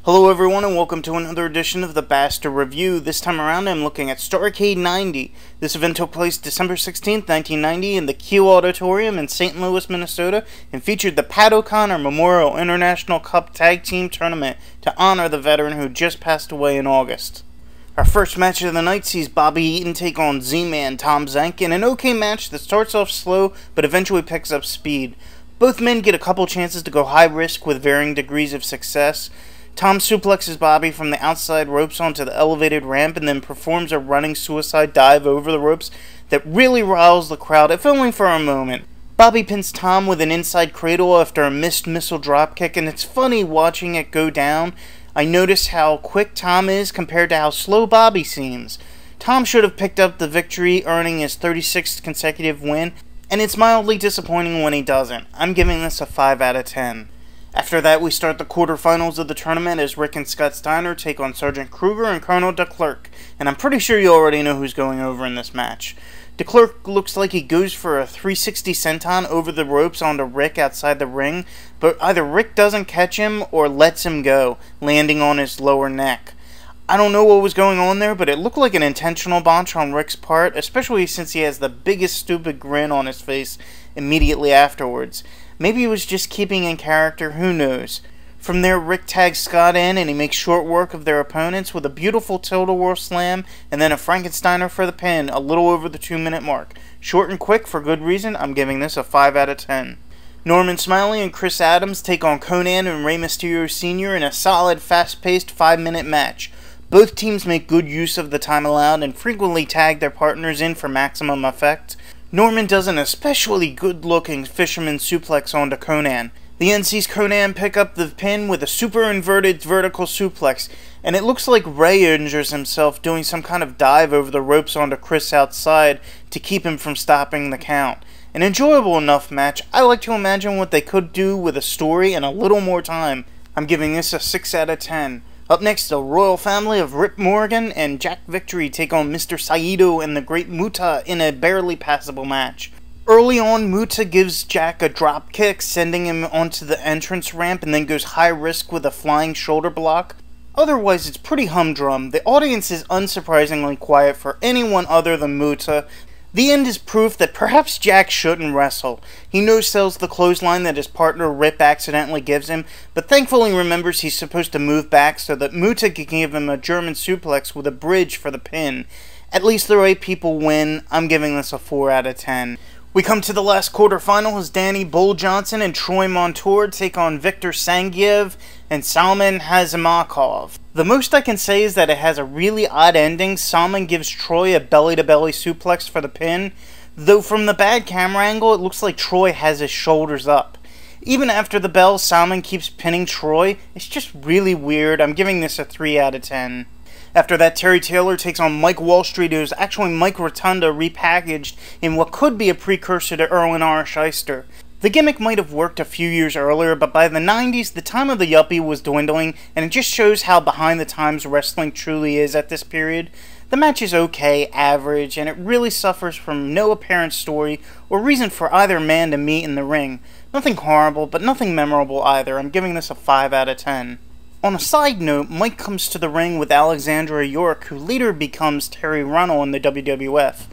Hello everyone and welcome to another edition of the Bastard Review. This time around I'm looking at Starrcade 90. This event took place December 16th, 1990 in the Q Auditorium in St. Louis, Minnesota and featured the Pat O'Connor Memorial International Cup Tag Team Tournament to honor the veteran who just passed away in August. Our first match of the night sees Bobby Eaton take on Z-Man Tom Zenk in an okay match that starts off slow but eventually picks up speed. Both men get a couple chances to go high risk with varying degrees of success. Tom suplexes Bobby from the outside ropes onto the elevated ramp and then performs a running suicide dive over the ropes that really riles the crowd, if only for a moment. Bobby pins Tom with an inside cradle after a missed missile dropkick, and it's funny watching it go down. I notice how quick Tom is compared to how slow Bobby seems. Tom should have picked up the victory, earning his 36th consecutive win, and it's mildly disappointing when he doesn't. I'm giving this a 5 out of 10. After that, we start the quarterfinals of the tournament as Rick and Scott Steiner take on Sergeant Kruger and Colonel DeClerc, and I'm pretty sure you already know who's going over in this match. DeClerc looks like he goes for a 360 senton over the ropes onto Rick outside the ring, but either Rick doesn't catch him or lets him go, landing on his lower neck. I don't know what was going on there, but it looked like an intentional botch on Rick's part, especially since he has the biggest stupid grin on his face immediately afterwards. Maybe he was just keeping in character, who knows. From there, Rick tags Scott in and he makes short work of their opponents with a beautiful tilt-a-whirl slam and then a Frankensteiner for the pin, a little over the 2-minute mark. Short and quick for good reason, I'm giving this a 5 out of 10. Norman Smiley and Chris Adams take on Conan and Rey Mysterio Sr. in a solid, fast-paced 5-minute match. Both teams make good use of the time allowed and frequently tag their partners in for maximum effect. Norman does an especially good-looking fisherman suplex onto Conan. The end sees Conan pick up the pin with a super inverted vertical suplex, and it looks like Ray injures himself doing some kind of dive over the ropes onto Chris outside to keep him from stopping the count. An enjoyable enough match. I like to imagine what they could do with a story and a little more time. I'm giving this a 6 out of 10. Up next, the royal family of Rip Morgan and Jack Victory take on Mr. Saito and the Great Muta in a barely passable match. Early on, Muta gives Jack a drop kick, sending him onto the entrance ramp and then goes high risk with a flying shoulder block. Otherwise, it's pretty humdrum. The audience is unsurprisingly quiet for anyone other than Muta. The end is proof that perhaps Jack shouldn't wrestle. He no-sells the clothesline that his partner Rip accidentally gives him, but thankfully remembers he's supposed to move back so that Muta can give him a German suplex with a bridge for the pin. At least the right people win. I'm giving this a 4 out of 10. We come to the last quarterfinal as Danny Bull Johnson and Troy Montour take on Victor Sangiev and Salman Hazimakov. The most I can say is that it has a really odd ending. Salman gives Troy a belly-to-belly suplex for the pin, though from the bad camera angle it looks like Troy has his shoulders up. Even after the bell, Salman keeps pinning Troy. It's just really weird. I'm giving this a 3 out of 10. After that, Terry Taylor takes on Mike Wallstreet, who is actually Mike Rotunda repackaged in what could be a precursor to Erwin R. Shyster. The gimmick might have worked a few years earlier, but by the 90s, the time of the yuppie was dwindling, and it just shows how behind the times wrestling truly is at this period. The match is okay, average, and it really suffers from no apparent story or reason for either man to meet in the ring. Nothing horrible, but nothing memorable either. I'm giving this a 5 out of 10. On a side note, Mike comes to the ring with Alexandra York, who later becomes Terry Runnell in the WWF.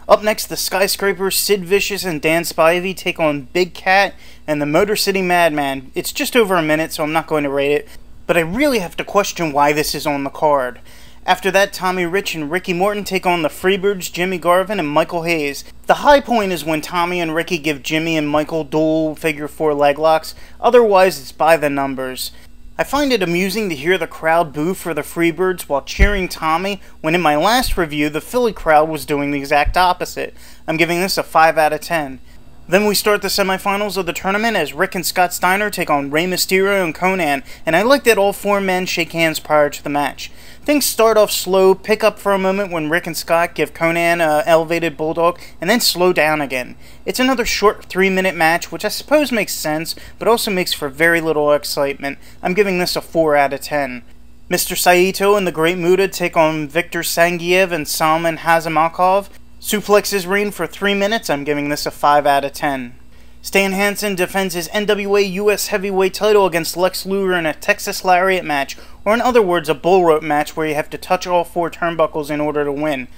Up next, the Skyscrapers, Sid Vicious and Dan Spivey take on Big Cat and the Motor City Madman. It's just over a minute, so I'm not going to rate it, but I really have to question why this is on the card. After that, Tommy Rich and Ricky Morton take on the Freebirds, Jimmy Garvin and Michael Hayes. The high point is when Tommy and Ricky give Jimmy and Michael dual figure 4 leg locks, otherwise it's by the numbers. I find it amusing to hear the crowd boo for the Freebirds while cheering Tommy, when in my last review the Philly crowd was doing the exact opposite. I'm giving this a 5 out of 10. Then we start the semifinals of the tournament as Rick and Scott Steiner take on Rey Mysterio and Conan, and I like that all four men shake hands prior to the match. Things start off slow, pick up for a moment when Rick and Scott give Conan an elevated bulldog, and then slow down again. It's another short 3-minute match, which I suppose makes sense, but also makes for very little excitement. I'm giving this a 4 out of 10. Mr. Saito and the Great Muta take on Viktor Sangiev and Salman Hazamakov. Suplexes reign for 3 minutes. I'm giving this a 5 out of 10. Stan Hansen defends his NWA US Heavyweight title against Lex Luger in a Texas Lariat match, or in other words, a bull rope match where you have to touch all 4 turnbuckles in order to win.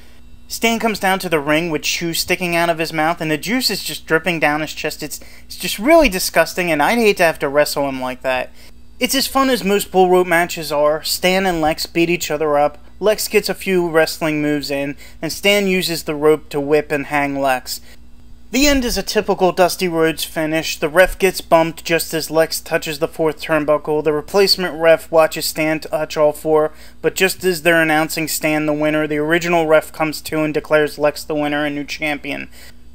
Stan comes down to the ring with chew sticking out of his mouth, and the juice is just dripping down his chest. It's just really disgusting, and I'd hate to have to wrestle him like that. It's as fun as most bull rope matches are. Stan and Lex beat each other up. Lex gets a few wrestling moves in, and Stan uses the rope to whip and hang Lex. The end is a typical Dusty Rhodes finish. The ref gets bumped just as Lex touches the 4th turnbuckle. The replacement ref watches Stan touch all 4, but just as they're announcing Stan the winner, the original ref comes to and declares Lex the winner and new champion.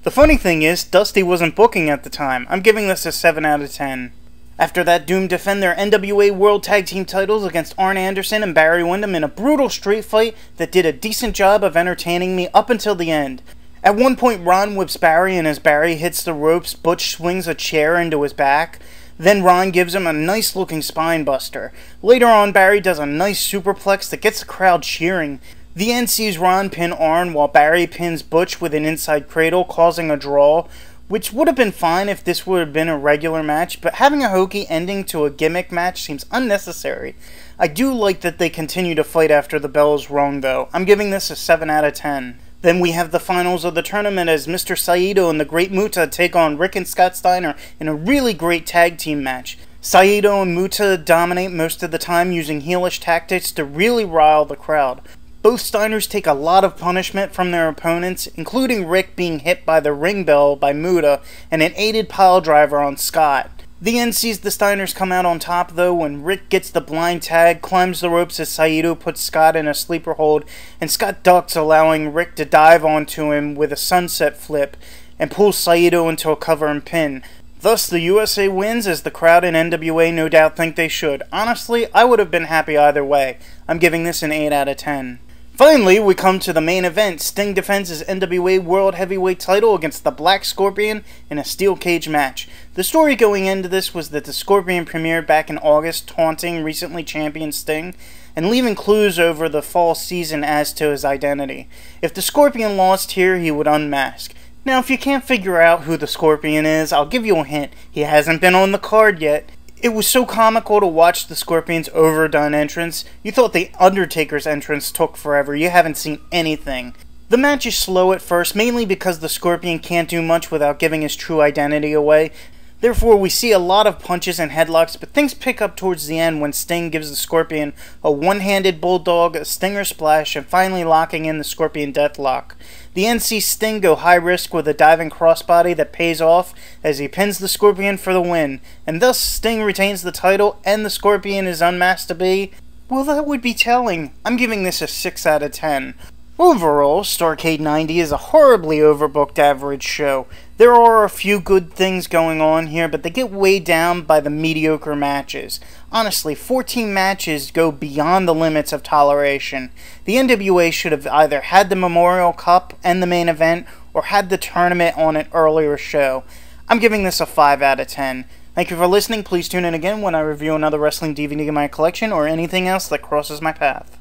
The funny thing is, Dusty wasn't booking at the time. I'm giving this a 7 out of 10. After that, Doom defend their NWA World Tag Team titles against Arn Anderson and Barry Windham in a brutal street fight that did a decent job of entertaining me up until the end. At one point, Ron whips Barry, and as Barry hits the ropes, Butch swings a chair into his back. Then Ron gives him a nice-looking spine buster. Later on, Barry does a nice superplex that gets the crowd cheering. The end sees Ron pin Arn while Barry pins Butch with an inside cradle, causing a draw, which would have been fine if this would have been a regular match, but having a hokey ending to a gimmick match seems unnecessary. I do like that they continue to fight after the bell is rung, though. I'm giving this a 7 out of 10. Then we have the finals of the tournament as Mr. Saito and the Great Muta take on Rick and Scott Steiner in a really great tag team match. Saito and Muta dominate most of the time using heelish tactics to really rile the crowd. Both Steiners take a lot of punishment from their opponents, including Rick being hit by the ring bell by Muta and an aided piledriver on Scott. The end sees the Steiners come out on top, though, when Rick gets the blind tag, climbs the ropes as Saito puts Scott in a sleeper hold, and Scott ducks, allowing Rick to dive onto him with a sunset flip and pulls Saito into a cover and pin. Thus, the USA wins, as the crowd in NWA no doubt think they should. Honestly, I would have been happy either way. I'm giving this an 8 out of 10. Finally, we come to the main event. Sting defends his NWA World Heavyweight title against the Black Scorpion in a steel cage match. The story going into this was that the Scorpion premiered back in August, taunting recently champion Sting, and leaving clues over the fall season as to his identity. If the Scorpion lost here, he would unmask. Now, if you can't figure out who the Scorpion is, I'll give you a hint. He hasn't been on the card yet. It was so comical to watch the Scorpion's overdone entrance. You thought the Undertaker's entrance took forever. You haven't seen anything. The match is slow at first, mainly because the Scorpion can't do much without giving his true identity away. Therefore, we see a lot of punches and headlocks, but things pick up towards the end when Sting gives the Scorpion a one-handed bulldog, a stinger splash, and finally locking in the Scorpion deathlock. The end sees Sting go high risk with a diving crossbody that pays off as he pins the Scorpion for the win, and thus Sting retains the title and the Scorpion is unmasked to be, well, that would be telling. I'm giving this a 6 out of 10. Overall, Starrcade 90 is a horribly overbooked average show. There are a few good things going on here, but they get weighed down by the mediocre matches. Honestly, 14 matches go beyond the limits of toleration. The NWA should have either had the Memorial Cup and the main event, or had the tournament on an earlier show. I'm giving this a 5 out of 10. Thank you for listening. Please tune in again when I review another wrestling DVD in my collection, or anything else that crosses my path.